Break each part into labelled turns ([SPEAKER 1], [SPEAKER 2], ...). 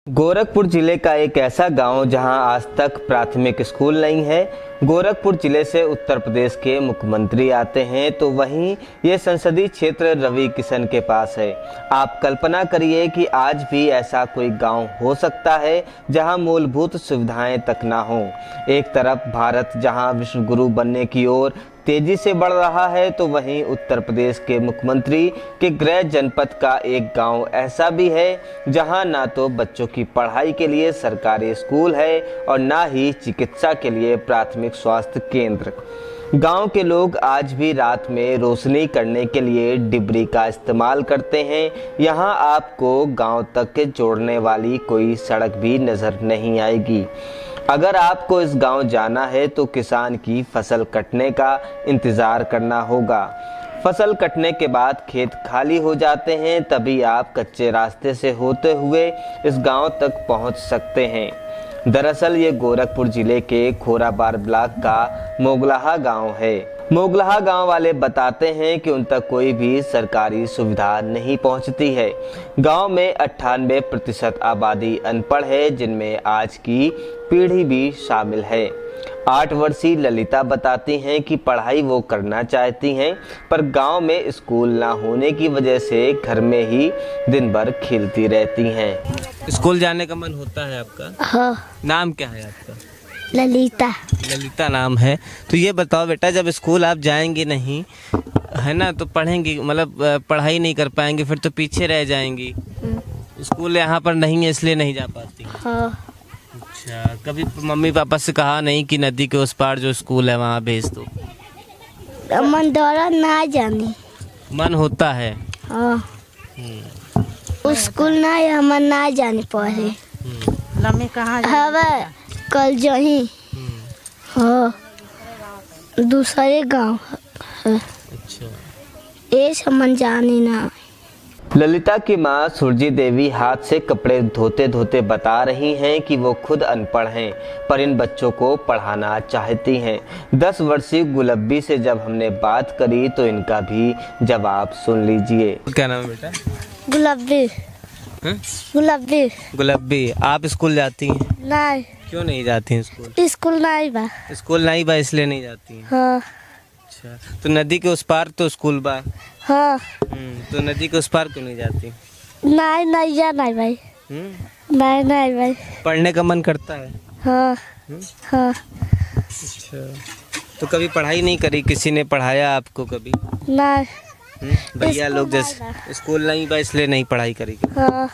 [SPEAKER 1] गोरखपुर जिले का एक ऐसा गांव जहां आज तक प्राथमिक स्कूल नहीं है। गोरखपुर जिले से उत्तर प्रदेश के मुख्यमंत्री आते हैं तो वहीं ये संसदीय क्षेत्र रवि किशन के पास है। आप कल्पना करिए कि आज भी ऐसा कोई गांव हो सकता है जहां मूलभूत सुविधाएं तक ना हो। एक तरफ भारत जहां विश्व गुरु बनने की ओर तेजी से बढ़ रहा है तो वहीं उत्तर प्रदेश के मुख्यमंत्री के गृह जनपद का एक गांव ऐसा भी है जहां ना तो बच्चों की पढ़ाई के लिए सरकारी स्कूल है और ना ही चिकित्सा के लिए प्राथमिक स्वास्थ्य केंद्र। गांव के लोग आज भी रात में रोशनी करने के लिए डिबरी का इस्तेमाल करते हैं। यहां आपको गांव तक जोड़ने वाली कोई सड़क भी नजर नहीं आएगी। अगर आपको इस गांव जाना है तो किसान की फसल कटने का इंतज़ार करना होगा। फसल कटने के बाद खेत खाली हो जाते हैं, तभी आप कच्चे रास्ते से होते हुए इस गांव तक पहुंच सकते हैं। दरअसल ये गोरखपुर जिले के खोराबार ब्लॉक का मोगलाहा गांव है। मोगलाहा गांव वाले बताते हैं कि उन तक कोई भी सरकारी सुविधा नहीं पहुंचती है। गांव में 98% आबादी अनपढ़ है, जिनमें आज की पीढ़ी भी शामिल है। 8 वर्षीय ललिता बताती हैं कि पढ़ाई वो करना चाहती हैं, पर गांव में स्कूल ना होने की वजह से घर में ही दिन भर खेलती रहती हैं।
[SPEAKER 2] स्कूल जाने का मन होता है आपका?
[SPEAKER 3] हाँ।
[SPEAKER 2] नाम क्या है आपका?
[SPEAKER 3] ललिता।
[SPEAKER 2] ललिता नाम है। तो ये बताओ बेटा, जब स्कूल आप जाएंगे नहीं है ना तो पढ़ेंगी, मतलब पढ़ाई नहीं कर पाएंगे, फिर तो पीछे रह जाएंगी। स्कूल यहाँ पर नहीं है इसलिए नहीं जा पाती।
[SPEAKER 3] हाँ।
[SPEAKER 2] अच्छा, कभी मम्मी पापा से कहा नहीं कि नदी के उस पार जो स्कूल है वहाँ भेज दो?
[SPEAKER 3] मन दौरा ना जाने।
[SPEAKER 2] मन होता है।
[SPEAKER 3] हाँ। स्कूल ना हम ना जाने पड़े।
[SPEAKER 4] लम्बे कहाँ
[SPEAKER 3] हवा कल जही। हाँ। दूसरे गांव है।
[SPEAKER 2] अच्छा,
[SPEAKER 3] ये समझ जाने ना।
[SPEAKER 1] ललिता की मां सुरजी देवी हाथ से कपड़े धोते धोते बता रही हैं कि वो खुद अनपढ़ हैं, पर इन बच्चों को पढ़ाना चाहती हैं। 10 वर्षीय गुलब्बी से जब हमने बात करी तो इनका भी जवाब सुन लीजिए।
[SPEAKER 2] क्या नाम है बेटा?
[SPEAKER 3] गुलाबी। गुलाबी।
[SPEAKER 2] गुलब्बी। आप स्कूल जाती हैं?
[SPEAKER 3] नहीं।
[SPEAKER 2] क्यों नहीं जाती हैं स्कूल?
[SPEAKER 3] स्कूल नहीं बा।
[SPEAKER 2] स्कूल नहीं बा इसलिए नहीं जाती हैं।
[SPEAKER 3] हाँ।
[SPEAKER 2] अच्छा, तो नदी के उस पार तो स्कूल बा।
[SPEAKER 3] हाँ।
[SPEAKER 2] तो नदी के उस पार क्यों नहीं जाती?
[SPEAKER 3] नहीं नहीं जाना भाई। नहीं नहीं भाई।
[SPEAKER 2] पढ़ने का मन करता है।
[SPEAKER 3] हाँ। हाँ।
[SPEAKER 2] अच्छा, तो कभी पढ़ाई नहीं करी? किसी ने पढ़ाया आपको कभी?
[SPEAKER 3] नहीं।
[SPEAKER 2] भैया लोग जैसे स्कूल नहीं बा इसलिए नहीं पढ़ाई करी?
[SPEAKER 3] हाँ।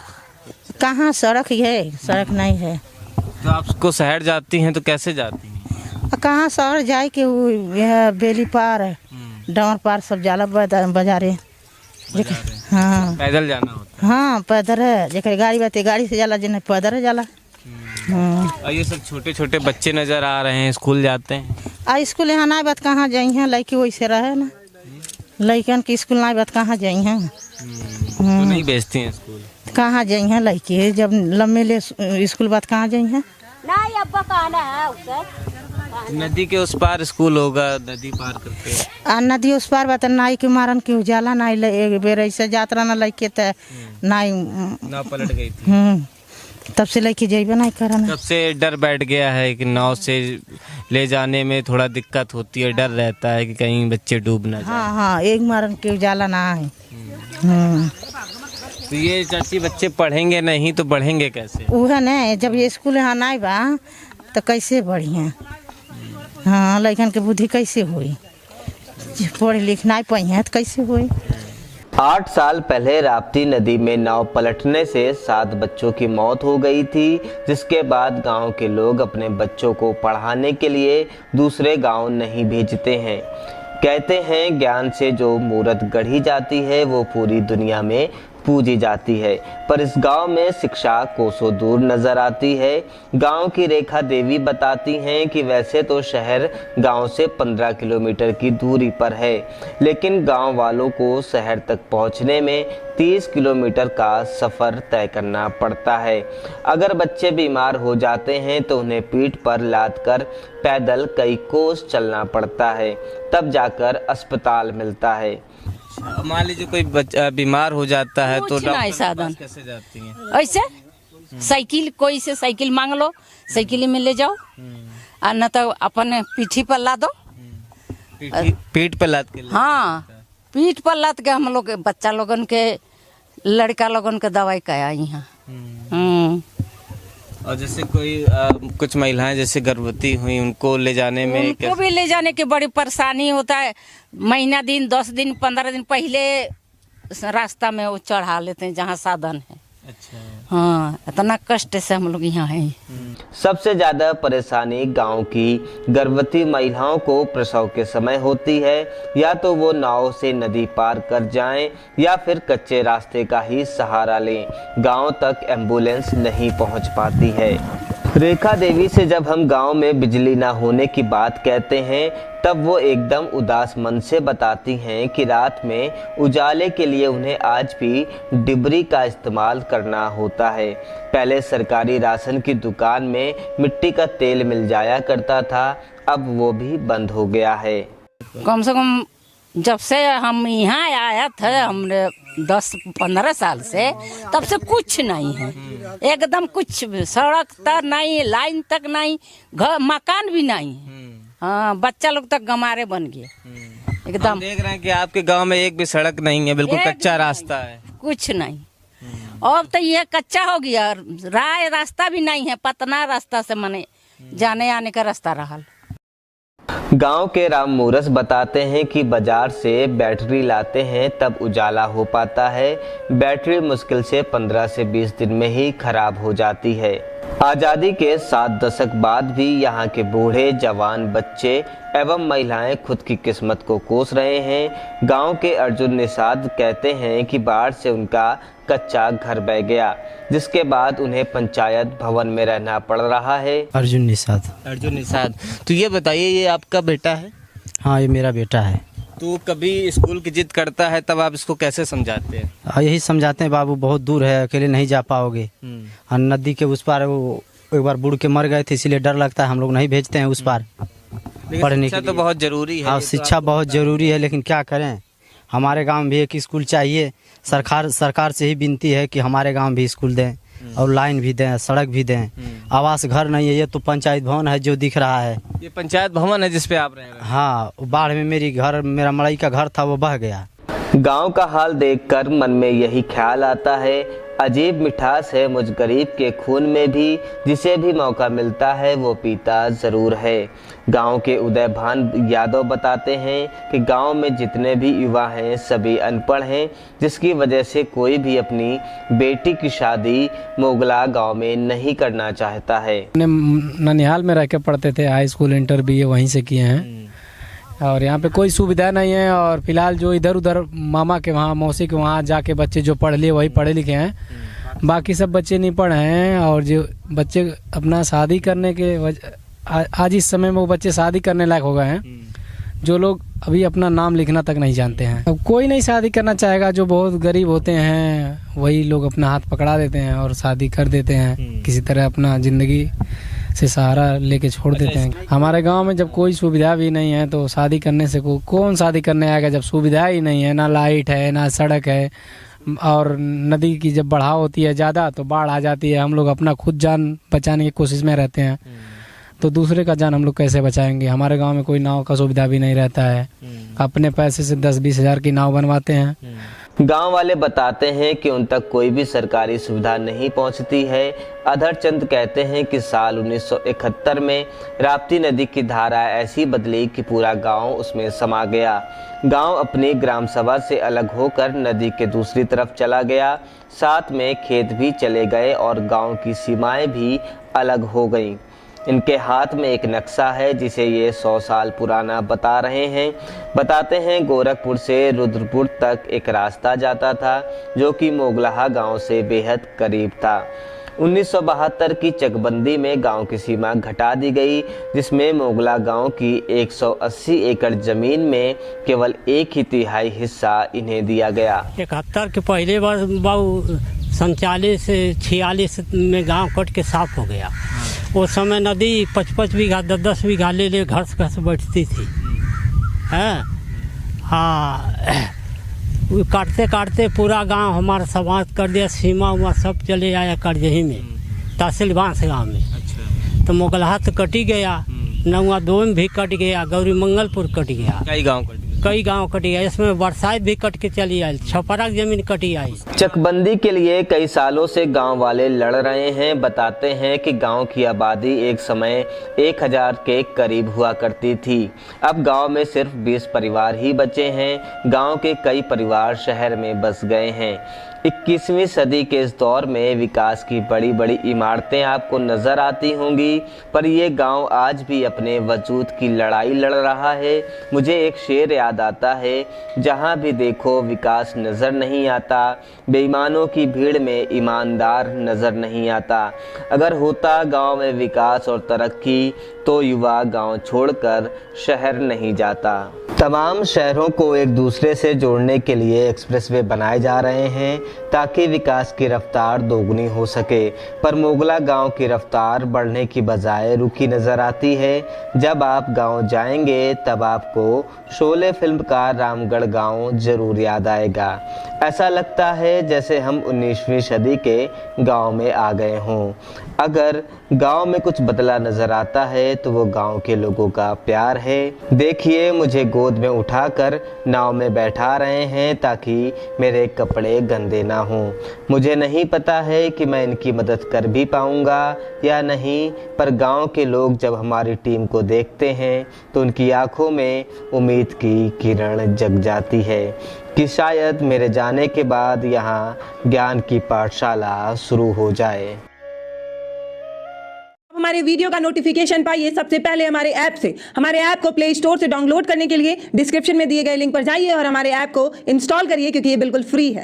[SPEAKER 4] कहाँ सड़क है? सड़क नहीं है।
[SPEAKER 2] तो आपको शहर जाती हैं तो कैसे जाती हैं?
[SPEAKER 4] कहाँ शहर जाए के यह बेली पार डावर पार सब जाला बाजारे। हाँ,
[SPEAKER 2] पैदल जाना होता
[SPEAKER 4] हाँ पैदल है। जेकर गाड़ी बाते गाड़ी से जाला, जिन्हें पैदल जाला।
[SPEAKER 2] और ये सब छोटे छोटे बच्चे नजर आ रहे हैं, स्कूल जाते हैं।
[SPEAKER 4] स्कूल यहाँ नहीं बात कहाँ जाई हैं, लड़की वैसे रहे ना। लड़कन की स्कूल नहीं बात कहाँ जाई हैं।
[SPEAKER 2] तो नहीं भेजती हैं स्कूल?
[SPEAKER 4] कहाँ जाई हैं लड़की, जब लम्बे ले स्कूल बात कहाँ जाई हैं।
[SPEAKER 2] नदी के उस पार स्कूल होगा, नदी पार करते
[SPEAKER 4] नदी उस पार बात नाई के मारन के उजाला नाई एक बेर ऐसे यात्रा ना लैके त नाई
[SPEAKER 2] नाव पलट गई थी।
[SPEAKER 4] तब से लेके जाइबे नहीं करना।
[SPEAKER 2] तब से डर बैठ गया है कि नाव से ले जाने में थोड़ा दिक्कत होती है, डर रहता है कि कहीं बच्चे डूब ना जाए।
[SPEAKER 4] हाँ हाँ, एक मारन के उजाला ना है।
[SPEAKER 2] तो ये चाची बच्चे पढ़ेंगे नहीं तो बढ़ेंगे कैसे?
[SPEAKER 4] वह न जब ये स्कूल यहाँ नहीं बा तो कैसे बढ़िया। हाँ, लड़कन के बुद्धि कैसे हुई, पढ़ लिख नहीं पाई है तो कैसे हुई।
[SPEAKER 1] 8 साल पहले राप्ती नदी में नाव पलटने से 7 बच्चों की मौत हो गई थी, जिसके बाद गांव के लोग अपने बच्चों को पढ़ाने के लिए दूसरे गांव नहीं भेजते हैं। कहते हैं ज्ञान से जो मूरत गढ़ी जाती है वो पूरी दुनिया में पूजी जाती है, पर इस गांव में शिक्षा कोसों दूर नजर आती है। गांव की रेखा देवी बताती हैं कि वैसे तो शहर गांव से 15 किलोमीटर की दूरी पर है, लेकिन गांव वालों को शहर तक पहुंचने में 30 किलोमीटर का सफ़र तय करना पड़ता है। अगर बच्चे बीमार हो जाते हैं तो उन्हें पीठ पर लाद कर पैदल कई कोस चलना पड़ता है, तब जाकर अस्पताल मिलता है।
[SPEAKER 2] मान लीजिए कोई बच्चा बीमार हो जाता है तो डॉक्टर के पास
[SPEAKER 5] साधन
[SPEAKER 2] कैसे जाती हैं?
[SPEAKER 5] ऐसे साइकिल कोई से साइकिल मांग लो, साइकिल में ले जाओ, और न तो अपन पीठी पर ला दो।
[SPEAKER 2] पीठ पर लाद के
[SPEAKER 5] हाँ, पीठ पर लाद के हम लोग बच्चा लोगन के, लड़का लोगन के दवाई कराया यहाँ।
[SPEAKER 2] और जैसे कोई कुछ महिलाएं जैसे गर्भवती हुई, उनको ले जाने में
[SPEAKER 5] उनको भी ले जाने की बड़ी परेशानी होता है। महीना दिन, 10 दिन, 15 दिन पहले रास्ता में वो चढ़ा लेते हैं जहाँ साधन है।
[SPEAKER 2] अच्छा।
[SPEAKER 5] हाँ, इतना कष्ट से हम लोग यहाँ हैं।
[SPEAKER 1] सबसे ज्यादा परेशानी गांव की गर्भवती महिलाओं को प्रसव के समय होती है। या तो वो नाव से नदी पार कर जाएं या फिर कच्चे रास्ते का ही सहारा लें। गांव तक एम्बुलेंस नहीं पहुंच पाती है। रेखा देवी से जब हम गांव में बिजली ना होने की बात कहते हैं तब वो एकदम उदास मन से बताती हैं कि रात में उजाले के लिए उन्हें आज भी डिबरी का इस्तेमाल करना होता है। पहले सरकारी राशन की दुकान में मिट्टी का तेल मिल जाया करता था, अब वो भी बंद हो गया है।
[SPEAKER 5] कम से कम जब से हम यहाँ आया थे, हमने 10-15 साल से, तब से कुछ नहीं है, एकदम कुछ, सड़क तक नहीं, लाइन तक नहीं, घर मकान भी नहीं है। हाँ, बच्चा लोग तक गमारे बन गए एकदम।
[SPEAKER 2] हम देख रहे हैं कि आपके गांव में एक भी सड़क नहीं है, बिल्कुल कच्चा रास्ता है,
[SPEAKER 5] कुछ नहीं। अब तो ये कच्चा हो गया, रास्ता भी नहीं है, पतना रास्ता से मने जाने आने का रास्ता रहा।
[SPEAKER 1] गांव के राम मूरस बताते हैं कि बाजार से बैटरी लाते हैं तब उजाला हो पाता है। बैटरी मुश्किल से 15 से 20 दिन में ही खराब हो जाती है। आज़ादी के 7 दशक बाद भी यहाँ के बूढ़े, जवान, बच्चे एवं महिलाएं खुद की किस्मत को कोस रहे हैं। गांव के अर्जुन निषाद कहते हैं कि बाढ़ से उनका कच्चा घर बह गया, जिसके बाद उन्हें पंचायत भवन में रहना पड़ रहा है।
[SPEAKER 6] अर्जुन निषाद।
[SPEAKER 2] तो ये बताइए, ये आपका बेटा है?
[SPEAKER 6] हाँ, ये मेरा बेटा है।
[SPEAKER 2] तो कभी स्कूल की जिद करता है तब आप इसको कैसे समझाते हैं?
[SPEAKER 6] यही समझाते हैं, बाबू बहुत दूर है, अकेले नहीं जा पाओगे। और नदी के उस पार वो एक बार बूढ़ के मर गए थे, इसीलिए डर लगता है, हम लोग नहीं भेजते हैं उस पार पढ़ने के लिए।
[SPEAKER 2] तो बहुत जरूरी है।
[SPEAKER 6] हाँ, शिक्षा बहुत जरूरी है, लेकिन क्या करें, हमारे गांव में भी एक स्कूल चाहिए। सरकार से ही विनती है कि हमारे गांव भी स्कूल दें और लाइन भी दें, सड़क भी दें। आवास घर नहीं है, ये तो पंचायत भवन है जो दिख रहा है।
[SPEAKER 2] ये पंचायत भवन है जिसपे आप रह रहे हैं?
[SPEAKER 6] हाँ, बाढ़ में मेरा मड़ई का घर था, वो बह गया।
[SPEAKER 1] गांव का हाल देखकर मन में यही ख्याल आता है, अजीब मिठास है मुझ गरीब के खून में भी, जिसे भी मौका मिलता है वो पीता जरूर है। गांव के उदय भान यादव बताते हैं कि गांव में जितने भी युवा हैं सभी अनपढ़ हैं, जिसकी वजह से कोई भी अपनी बेटी की शादी मोगला गांव में नहीं करना चाहता है।
[SPEAKER 7] ननिहाल में रह के पढ़ते थे, हाई स्कूल, इंटर भी वहीं से किए हैं, और यहाँ पे कोई सुविधा नहीं है। और फिलहाल जो इधर उधर मामा के वहाँ, मौसी के वहाँ जाके बच्चे जो पढ़ लिए वही पढ़े लिखे हैं, बाकी सब बच्चे नहीं पढ़े हैं। और जो बच्चे अपना शादी करने के आज इस समय में वो बच्चे शादी करने लायक हो गए हैं, जो लोग अभी अपना नाम लिखना तक नहीं जानते हैं। अब कोई नहीं शादी करना चाहेगा, जो बहुत गरीब होते हैं वही लोग अपना हाथ पकड़ा देते हैं और शादी कर देते हैं, किसी तरह अपना जिंदगी से सहारा लेके छोड़ देते हैं। हमारे गांव में जब कोई सुविधा भी नहीं है तो शादी करने से कौन शादी करने आएगा, जब सुविधा ही नहीं है, ना लाइट है, ना सड़क है। और नदी की जब बढ़ाव होती है ज़्यादा तो बाढ़ आ जाती है, हम लोग अपना खुद जान बचाने की कोशिश में रहते हैं, तो दूसरे का जान हम लोग कैसे बचाएंगे। हमारे गांव में कोई नाव का सुविधा भी नहीं रहता है, अपने पैसे से 10-20 हज़ार की नाव बनवाते हैं।
[SPEAKER 1] गांव वाले बताते हैं कि उन तक कोई भी सरकारी सुविधा नहीं पहुंचती है। अधर चंद कहते हैं कि साल 1971 में राप्ती नदी की धारा ऐसी बदली कि पूरा गांव उसमें समा गया। गांव अपनी ग्राम सभा से अलग होकर नदी के दूसरी तरफ चला गया, साथ में खेत भी चले गए और गांव की सीमाएं भी अलग हो गईं। इनके हाथ में एक नक्शा है जिसे ये 100 साल पुराना बता रहे हैं। बताते हैं गोरखपुर से रुद्रपुर तक एक रास्ता जाता था जो कि मोगलाहा गांव से बेहद करीब था। 1972 की चकबंदी में गांव की सीमा घटा दी गई, जिसमें मोगला गांव की 180 एकड़ जमीन में केवल 1/3 हिस्सा इन्हें दिया गया।
[SPEAKER 8] 71 के पहले बार 47 से 46 में गांव कट के साफ हो गया। उस समय नदी 55 बीघा 10 बीघा ले घस बैठती थी। हाँ, काटते काटते पूरा गांव हमारा समाप्त कर दिया, सीमा उमा सब चले आया करजही में। तहसील बांस गाँव में।
[SPEAKER 2] अच्छा।
[SPEAKER 8] तो मोगलहाट कटी गया, नौवा दो में भी कट गया, गौरी मंगलपुर कट गया, कई गांव कट गया। इसमें बरसात भी कट के चली आई, छपरा की जमीन कटी आई।
[SPEAKER 1] चकबंदी के लिए कई सालों से गांव वाले लड़ रहे हैं। बताते हैं कि गांव की आबादी एक समय 1000 के करीब हुआ करती थी। अब गांव में सिर्फ 20 परिवार ही बचे हैं। गांव के कई परिवार शहर में बस गए हैं। 21वीं सदी के इस दौर में विकास की बड़ी बड़ी इमारतें आपको नजर आती होंगी, पर ये गांव आज भी अपने वजूद की लड़ाई लड़ रहा है। मुझे एक शेर याद आता है, जहां भी देखो विकास नजर नहीं आता, बेईमानों की भीड़ में ईमानदार नजर नहीं आता। अगर होता गांव में विकास और तरक्की तो युवा गांव छोड़कर शहर नहीं जाता। तमाम शहरों को एक दूसरे से जोड़ने के लिए एक्सप्रेसवे बनाए जा रहे हैं ताकि विकास की रफ्तार दोगुनी हो सके, पर मोगला गांव की रफ्तार बढ़ने की बजाय रुकी नजर आती है। जब आप गांव जाएंगे तब आपको शोले फिल्म का रामगढ़ गांव जरूर याद आएगा। ऐसा लगता है जैसे हम 19वीं सदी के गांव में आ गए हों। अगर गांव में कुछ बदला नजर आता है तो वो गांव के लोगों का प्यार है। देखिए, मुझे गोद में उठाकर नाव में बैठा रहे हैं ताकि मेरे कपड़े गंदे ना हों। मुझे नहीं पता है कि मैं इनकी मदद कर भी पाऊंगा या नहीं, पर गांव के लोग जब हमारी टीम को देखते हैं तो उनकी आंखों में उम्मीद की किरण जग जाती है कि शायद मेरे जाने के बाद यहाँ ज्ञान की पाठशाला शुरू हो जाए।
[SPEAKER 9] हमारे वीडियो का नोटिफिकेशन पाइए सबसे पहले हमारे ऐप से। हमारे ऐप को प्ले स्टोर से डाउनलोड करने के लिए डिस्क्रिप्शन में दिए गए लिंक पर जाइए और हमारे ऐप को इंस्टॉल करिए, क्योंकि ये बिल्कुल फ्री है।